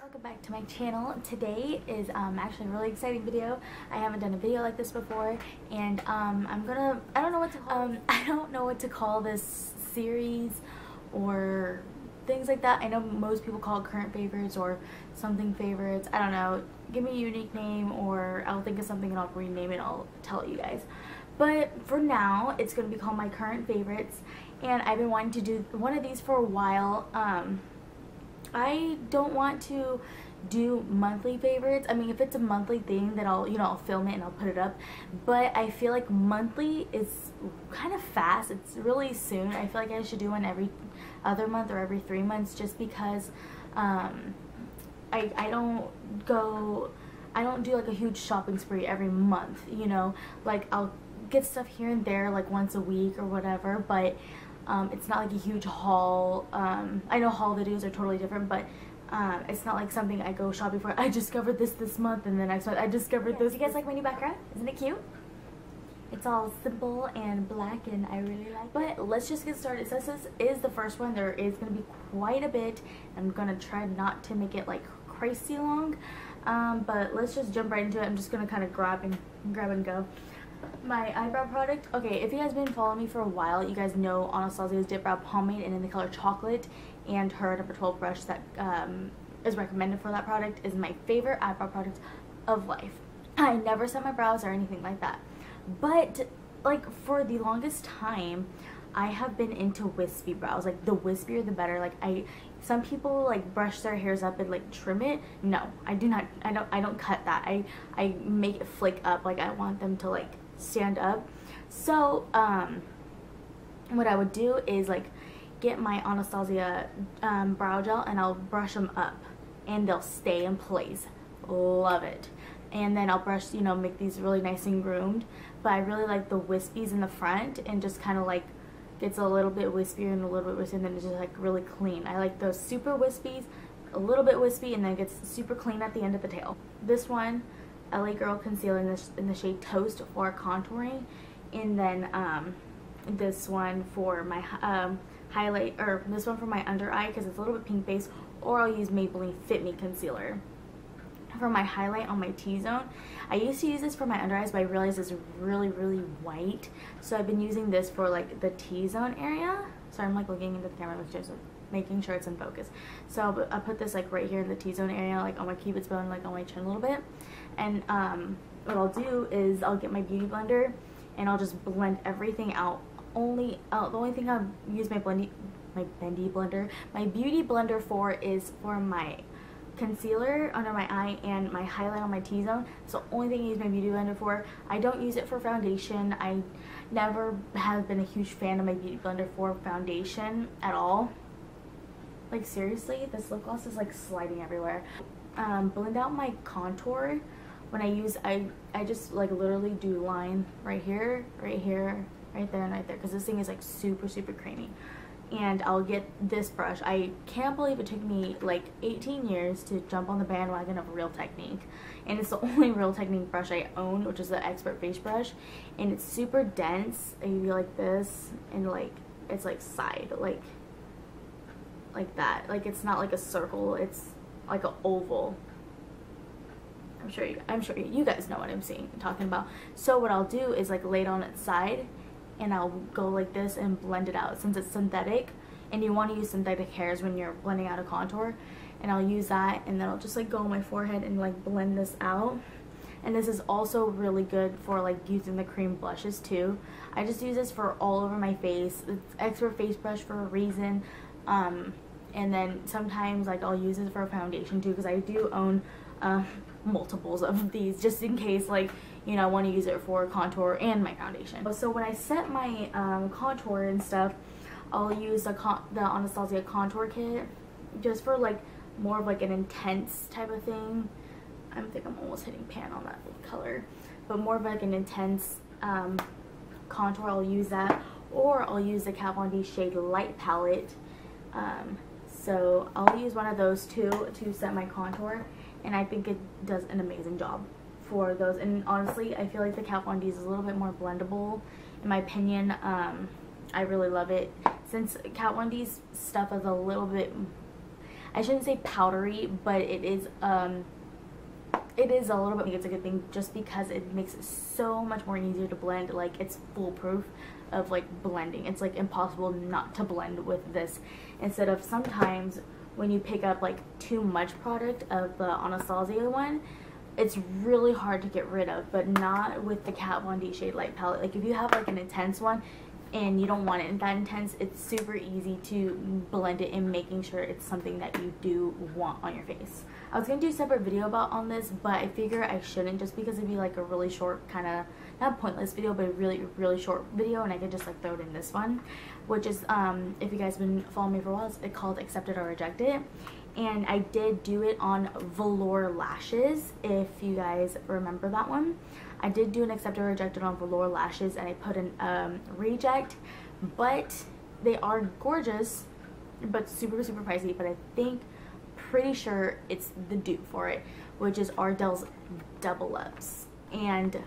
welcome back to my channel. Today is actually a really exciting video. I haven't done a video like this before, and I don't know what to call this series or things like that. I know most people call it current favorites or something favorites. I don't know. Give me a unique name, or I'll think of something and I'll rename it and I'll tell you guys. But for now, it's going to be called my current favorites, and I've been wanting to do one of these for a while. I don't want to do monthly favorites. I mean, if it's a monthly thing, then I'll film it and I'll put it up. But I feel like monthly is kind of fast. It's really soon. I feel like I should do one every other month or every 3 months, just because I don't do like a huge shopping spree every month, you know. Like, I'll get stuff here and there like once a week or whatever, but it's not like a huge haul. I know haul videos are totally different, but it's not like something I go shopping for. I discovered this month, and then next month I discovered this. You guys like my new background? Isn't it cute? It's all simple and black, and I really like it. But let's just get started. Since this is the first one, there is going to be quite a bit. I'm going to try not to make it like crazy long, but let's just jump right into it. I'm just going to kind of grab and go. My eyebrow product. Okay, if you guys been following me for a while, you guys know Anastasia's Dip Brow Pomade, and in the color chocolate, and her number 12 brush that is recommended for that product is my favorite eyebrow product of life. I never set my brows or anything like that, but like for the longest time I have been into wispy brows. Like, the wispier the better. Like, some people like brush their hairs up and like trim it. No, I do not. I don't cut that. I make it flake up. Like, I want them to like stand up. So what I would do is like get my Anastasia brow gel, and I'll brush them up and they'll stay in place. Love it. And then I'll brush, you know, make these really nice and groomed. But I really like the wispies in the front, and just kind of like gets a little bit wispier and a little bit wispy, and then it's just like really clean. I like those super wispies, a little bit wispy, and then it gets super clean at the end of the tail. This one, LA Girl Concealer in the shade Toast for contouring, and then this one for my highlight, or this one for my under eye because it's a little bit pink base, or I'll use Maybelline Fit Me Concealer for my highlight on my T-zone. I used to use this for my under eyes, but I realized it's really white, so I've been using this for like the T-zone area. So I'm like looking into the camera, just making sure it's in focus. So I put this like right here in the T-zone area, like on my cupid's bow and like on my chin a little bit. And what I'll do is I'll get my beauty blender and I'll just blend everything out. The only thing I'll use my beauty blender for is for my concealer under my eye and my highlight on my T-zone. It's the only thing I use my beauty blender for. I don't use it for foundation. I never have been a huge fan of my beauty blender for foundation at all. Like, seriously, this lip gloss is like sliding everywhere. Blend out my contour. When I just like literally do line right here, right there, and right there, because this thing is like super creamy. And I'll get this brush. I can't believe it took me like 18 years to jump on the bandwagon of Real Technique, and it's the only Real Technique brush I own, which is the Expert Face Brush, and it's super dense. And you like this, and like it's like side, like that. Like, it's not like a circle, it's like an oval. I'm sure you guys know what I'm talking about. So what I'll do is like lay it on its side, and I'll go like this and blend it out, since it's synthetic, and you want to use synthetic hairs when you're blending out a contour. And I'll use that, and then I'll just like go on my forehead and like blend this out. And this is also really good for like using the cream blushes too. I just use this for all over my face. It's Expert Face Brush for a reason. And then sometimes like I'll use it for a foundation too, because I do own multiples of these, just in case, like, you know, I want to use it for contour and my foundation. So when I set my contour and stuff, I'll use the Anastasia contour kit, just for like more of like an intense type of thing. I think I'm almost hitting pan on that color, but more of like an intense contour. I'll use that, or I'll use the Kat Von D shade Light palette. So I'll use one of those two to set my contour, and I think it does an amazing job for those. And honestly, I feel like the Kat Von D is a little bit more blendable, in my opinion. I really love it, since Kat Von D's stuff is a little bit, I shouldn't say powdery, but it is a little bit. I think it's a good thing just because it makes it so much more easier to blend. Like, it's foolproof of like blending. It's like impossible not to blend with this, instead of sometimes when you pick up like too much product of the Anastasia one, it's really hard to get rid of, but not with the Kat Von D Shade Light palette. Like, if you have like an intense one and you don't want it that intense, it's super easy to blend it in, making sure it's something that you do want on your face. I was gonna do a separate video on this, but I figure I shouldn't, just because it'd be like a really short, kind of not pointless video, but a really short video, and I could just like throw it in this one, which is if you guys have been following me for a while, it's called Accept It or Reject It. And I did do it on velour lashes, if you guys remember that one. I did do an Accept It or Reject It on velour lashes, and I put an reject, but they are gorgeous, but super pricey. But I think, pretty sure it's the dupe for it, which is Ardell's Double Ups. And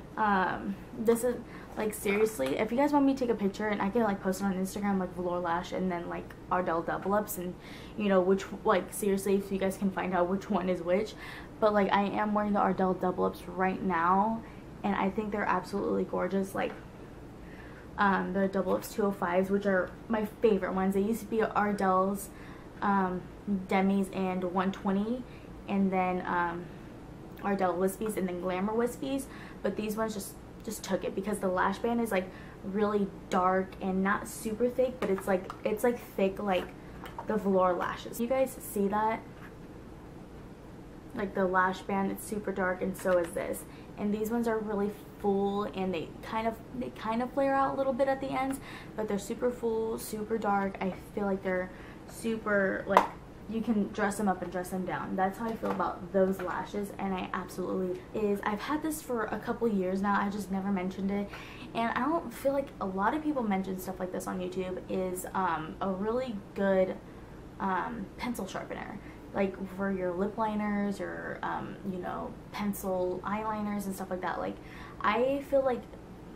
this is like, seriously, if you guys want me to take a picture and I can like post it on Instagram, like velour lash and then like Ardell Double Ups, and you know which, like, seriously, if you guys can find out which one is which. But like, I am wearing the Ardell Double Ups right now, and I think they're absolutely gorgeous. Like, the Double Ups 205s, which are my favorite ones. They used to be Ardell's Demis and 120, and then Ardell Wispies, and then Glamour Wispies. But these ones just took it because the lash band is like really dark and not super thick, but it's like thick like the velour lashes. You guys see that? Like, the lash band, it's super dark, and so is this. And these ones are really full, and they kind of flare out a little bit at the ends, but they're super full, super dark. I feel like they're super, like, you can dress them up and dress them down. That's how I feel about those lashes, and I absolutely I've had this for a couple years now. I just never mentioned it, and I don't feel like a lot of people mention stuff like this on YouTube. Is a really good pencil sharpener, like for your lip liners or you know, pencil eyeliners and stuff like that. Like, I feel like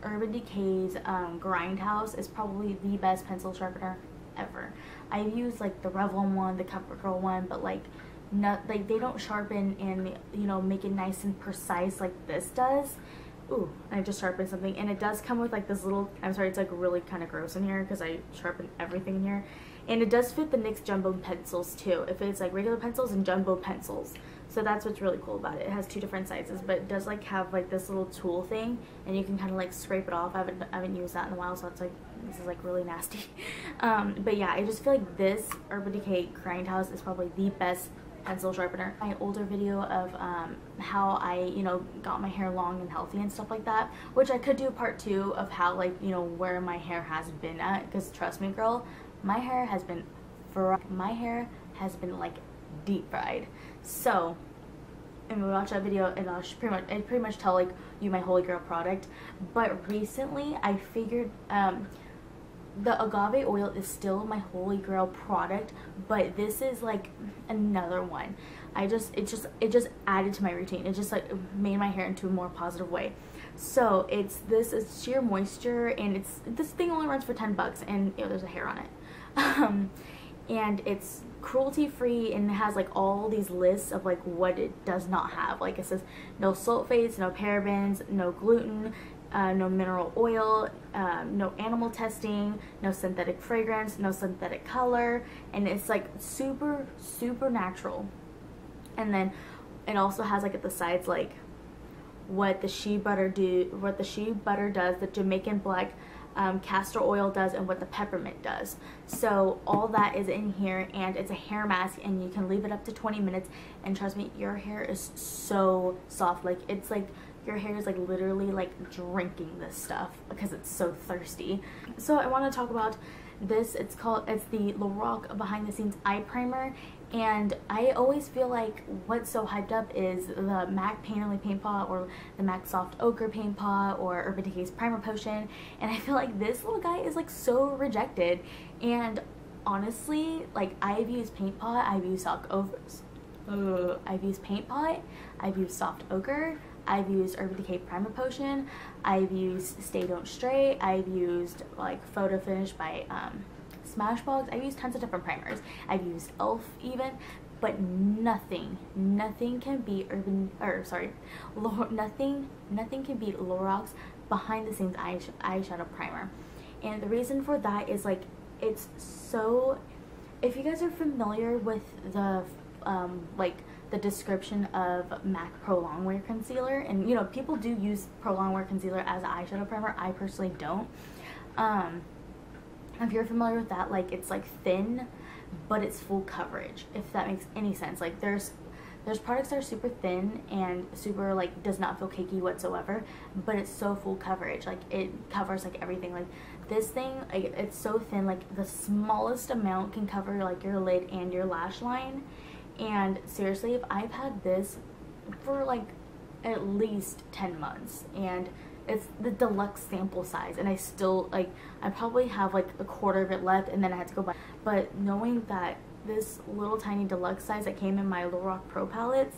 Urban Decay's Grindhouse is probably the best pencil sharpener ever. I've used like the Revlon one, the CoverGirl one, but like, not like, they don't sharpen and, you know, make it nice and precise like this does. Ooh, I just sharpened something, and it does come with like this little, I'm sorry, it's like really kind of gross in here because I sharpened everything in here. And it does fit the NYX Jumbo pencils too, if it's like regular pencils and jumbo pencils. So that's what's really cool about it. It has two different sizes, but it does like have like this little tool thing, and you can kind of like scrape it off. I haven't used that in a while, so it's like, this is like really nasty. But yeah, I just feel like this Urban Decay Grindhouse is probably the best pencil sharpener. My older video of how I, you know, got my hair long and healthy and stuff like that, which I could do a part 2 of how, like, you know, where my hair has been at, because trust me girl, my hair has been like deep fried. So, and we watch that video, and I'll pretty much tell like you my holy grail product. But recently I figured the agave oil is still my holy grail product, but this is like another one. It just added to my routine. It just like made my hair into a more positive way. So it's Sheer Moisture, and this thing only runs for 10 bucks, and you know, there's a hair on it. And it's cruelty free, and it has like all these lists of like what it does not have. Like, it says no sulfates, no parabens, no gluten, no mineral oil, no animal testing, no synthetic fragrance, no synthetic color, and it's like super natural. And then it also has like at the sides like what the shea butter does, the Jamaican black castor oil does, and what the peppermint does. So all that is in here, and it's a hair mask, and you can leave it up to 20 minutes, and trust me, your hair is so soft. Like, it's like your hair is like literally like drinking this stuff because it's so thirsty. So I want to talk about this. It's the Lorac Behind the Scenes Eye Primer, and I always feel like what's so hyped up is the MAC Painterly Paint Pot, or the MAC Soft Ochre Paint Pot, or Urban Decay's Primer Potion, and I feel like this little guy is like so rejected. And honestly, like, I've used Paint Pot, I've used I've used Paint Pot, I've used Soft Ochre, I've used Urban Decay Primer Potion, I've used Stay Don't Stray, I've used like Photo Finish by Smashbox. I've used tons of different primers. I've used e.l.f. even, but nothing can beat nothing can beat Lorac behind the scenes eyeshadow primer. And the reason for that is like, it's so, if you guys are familiar with the like the description of MAC Pro Longwear Concealer, and you know, people do use Pro Longwear Concealer as an eyeshadow primer. I personally don't. If you're familiar with that, like, it's like thin but it's full coverage, if that makes any sense. Like, there's products that are super thin and super, like, does not feel cakey whatsoever, but it's so full coverage. Like, it covers like everything. Like, this thing, like, it's so thin, like the smallest amount can cover like your lid and your lash line. And seriously, if I've had this for like at least 10 months, and it's the deluxe sample size, and I still, like, I probably have like a quarter of it left, and then I had to go buy. But knowing that this little tiny deluxe size that came in my Lorac Pro palettes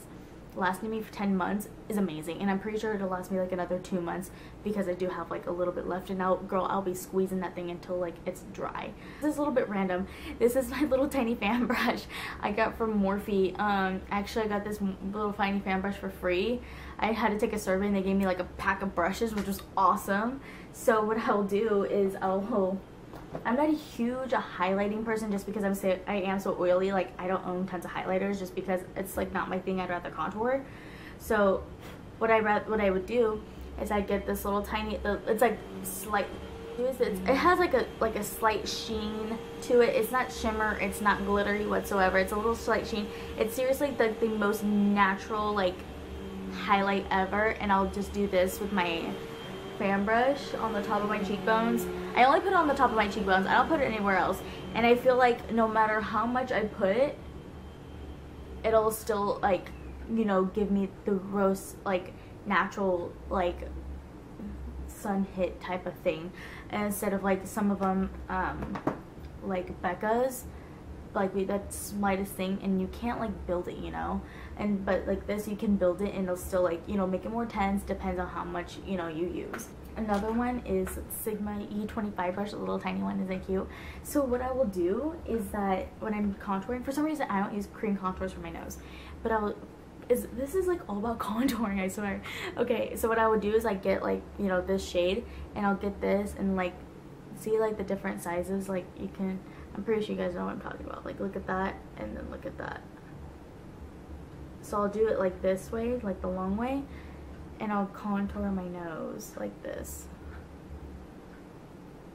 lasted me for 10 months is amazing. And I'm pretty sure it'll last me like another 2 months, because I do have like a little bit left. And now, girl, I'll be squeezing that thing until like it's dry. This is a little bit random. This is my little tiny fan brush I got from Morphe. Actually, I got this little tiny fan brush for free. I had to take a survey and they gave me like a pack of brushes, which was awesome. So what I'll do is I'm not a huge highlighting person, just because I am so oily. Like, I don't own tons of highlighters just because it's like not my thing. I'd rather contour. So what I would do is I get this little tiny, it's like slight, it has like a slight sheen to it. It's not shimmer, it's not glittery whatsoever. It's a little slight sheen. It's seriously the most natural like highlight ever. And I'll just do this with my fan brush on the top of my cheekbones. I only put it on the top of my cheekbones. I don't put it anywhere else. And I feel like no matter how much I put, it'll still, like, you know, give me the gross, like, natural, like, sun hit type of thing. And instead of like some of them, like Becca's, like, that's the lightest thing, and you can't like build it, you know. And but like this, you can build it and it'll still, like, you know, make it more tense, depends on how much, you know, you use. Another one is Sigma E25 brush, a little tiny one. Isn't it cute? So what I will do is that when I'm contouring, for some reason I don't use cream contours for my nose, but this is like all about contouring, I swear. Okay, so what I would do is I get, like, you know, this shade, and I'll get this and like see like the different sizes. Like, you can, I'm pretty sure you guys know what I'm talking about. Like, look at that, and then look at that. So I'll do it like this way, like the long way, and I'll contour my nose like this.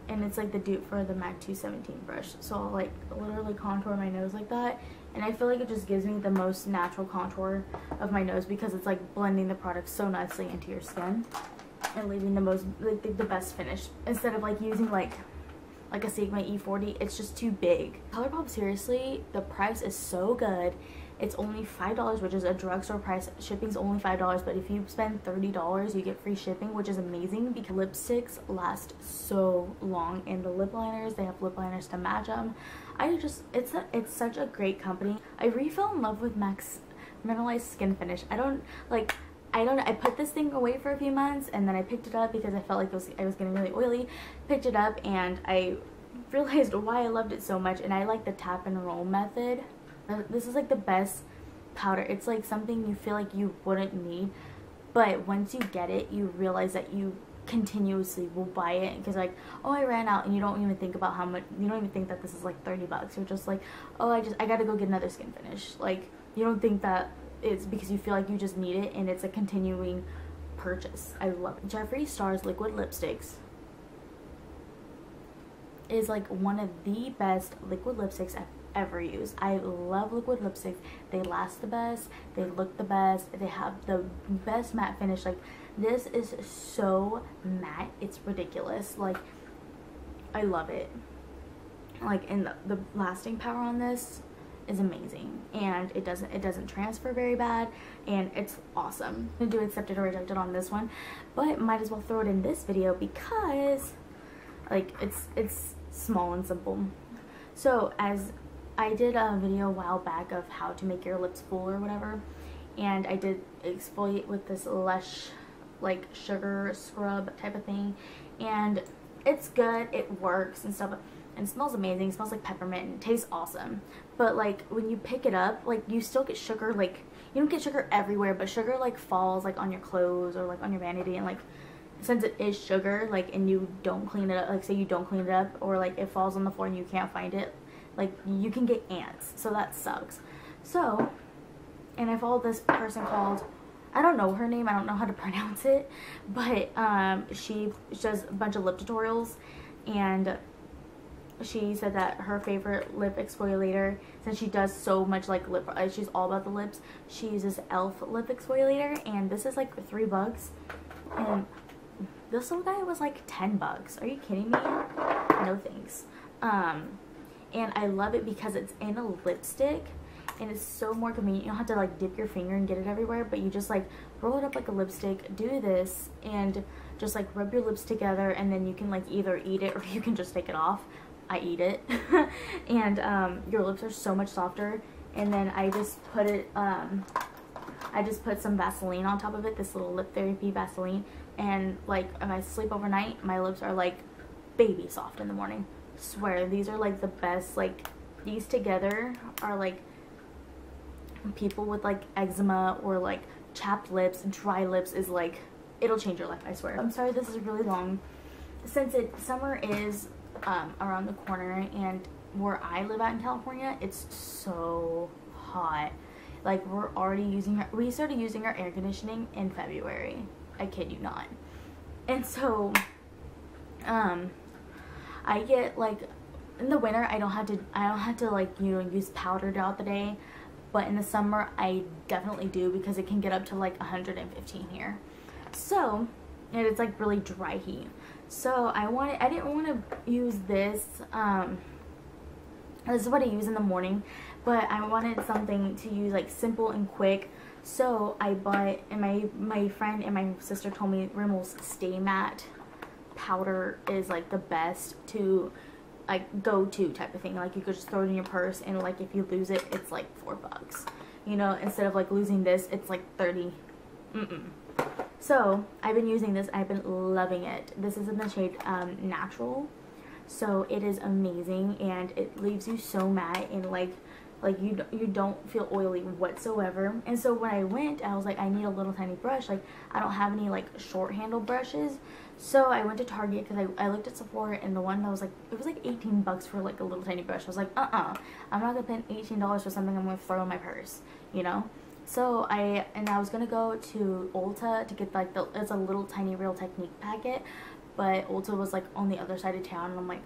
And it's like the dupe for the MAC 217 brush. So I'll like literally contour my nose like that, and I feel like it just gives me the most natural contour of my nose, because it's like blending the product so nicely into your skin and leaving the most, like, the best finish, instead of like using like a Sigma E40. It's just too big. ColourPop, seriously, the price is so good. It's only $5, which is a drugstore price. Shipping's only $5, but if you spend $30, you get free shipping, which is amazing, because lipsticks last so long, and the lip liners, they have lip liners to match them. It's such a great company. I fell in love with MAC's Mineralized Skin Finish. I put this thing away for a few months, and then I picked it up because I felt like I was getting really oily. Picked it up, and I realized why I loved it so much, and I like the tap and roll method. This is like the best powder. It's like something you feel like you wouldn't need, but once you get it, you realize that you continuously will buy it, because like, oh, I ran out, and you don't even think about how much, you don't even think that this is like $30. You're just like, oh, I gotta go get another skin finish. Like, you don't think that it's because you feel like you just need it, and it's a continuing purchase. I love it. Jeffree Star's liquid lipsticks is like one of the best liquid lipsticks I've ever used. I love liquid lipsticks. They last the best, they look the best, they have the best matte finish. Like, this is so matte, it's ridiculous. Like, I love it. Like, and the lasting power on this is amazing, and it doesn't transfer very bad, and it's awesome. I'm gonna do accepted or rejected on this one, but might as well throw it in this video because, like, it's small and simple. So, as I did a video a while back of how to make your lips full or whatever, and I did exfoliate with this Lush, like, sugar scrub type of thing, and it's good, it works and stuff, and it smells amazing. It smells like peppermint and it tastes awesome. But like when you pick it up, like you still get sugar, like you don't get sugar everywhere, but sugar like falls like on your clothes or like on your vanity, and like since it is sugar, like, and you don't clean it up, like say you don't clean it up, or like it falls on the floor and you can't find it, like you can get ants, so that sucks. So, and I followed this person called, I don't know her name, I don't know how to pronounce it, but she does a bunch of lip tutorials, and she said that her favorite lip exfoliator, since she does so much like lip, she's all about the lips, she uses e.l.f. lip exfoliator, and this is like $3, and this little guy was like $10. Are you kidding me? No thanks. And I love it because it's in a lipstick, and it's so more convenient. You don't have to like dip your finger and get it everywhere, but you just like roll it up like a lipstick, do this, and just like rub your lips together, and then you can like either eat it or you can just take it off. I eat it. And your lips are so much softer. And then I just put it, I just put some Vaseline on top of it, this little lip therapy Vaseline, and like if I sleep overnight, my lips are like baby soft in the morning. Swear, these are like the best. Like these together are like, people with like eczema or like chapped lips and dry lips is like, it'll change your life, I swear. I'm sorry this is really long. Since summer is around the corner, and where I live out in California, it's so hot. Like we started using our air conditioning in February. I kid you not. And so I get like, in the winter I don't have to like, you know, use powder throughout the day, but in the summer I definitely do, because it can get up to like 115 here. So, and it's like really dry heat. So I didn't want to use this, this is what I use in the morning, but I wanted something to use like simple and quick. So I bought, and my friend and my sister told me Rimmel's Stay Matte powder is like the best to like go-to type of thing. Like you could just throw it in your purse, and like if you lose it, it's like $4, you know, instead of like losing this, it's like 30. So I've been using this, I've been loving it. This is in the shade Natural, so it is amazing, and it leaves you so matte, and like you don't feel oily whatsoever. And so when I went, I was like, I need a little tiny brush. Like I don't have any like short handle brushes. So I went to Target, because I looked at Sephora, and the one that was like, it was like $18 for like a little tiny brush. I was like, I'm not gonna spend $18 for something I'm gonna throw in my purse, you know. So I was gonna go to Ulta to get like it's a little tiny Real Technique packet, but Ulta was like on the other side of town, and I'm like,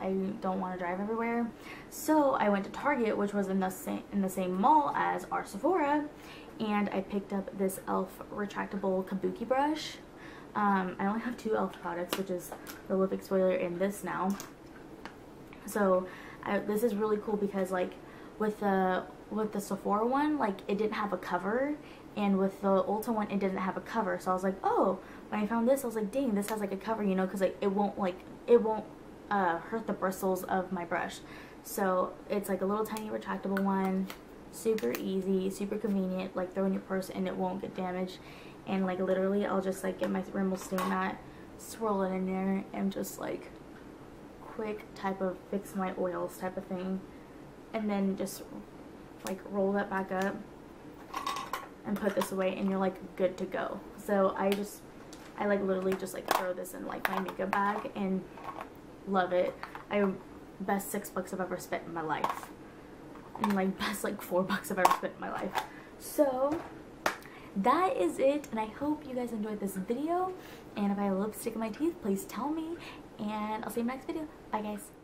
I don't want to drive everywhere. So I went to Target, which was in the same mall as our Sephora, and I picked up this e.l.f. retractable kabuki brush. I only have 2 e.l.f. products, which is the lip exfoliator and this now. So this is really cool, because like with the Sephora one, like it didn't have a cover, and with the Ulta one it didn't have a cover. So I was like, oh, when I found this, I was like, dang, this has like a cover, you know, because like it won't hurt the bristles of my brush. So it's like a little tiny retractable one, super easy, super convenient, like throw in your purse and it won't get damaged. And like literally I'll just like get my Rimmel Stay Matte, swirl it in there, and just like quick type of fix my oils type of thing, and then just like roll that back up and put this away, and you're like good to go. So I like literally just like throw this in like my makeup bag and love it. Best $6 I've ever spent in my life, and like best like $4 I've ever spent in my life. So that is it, and I hope you guys enjoyed this video, and if I have lipstick in my teeth, please tell me, and I'll see you in my next video. Bye guys.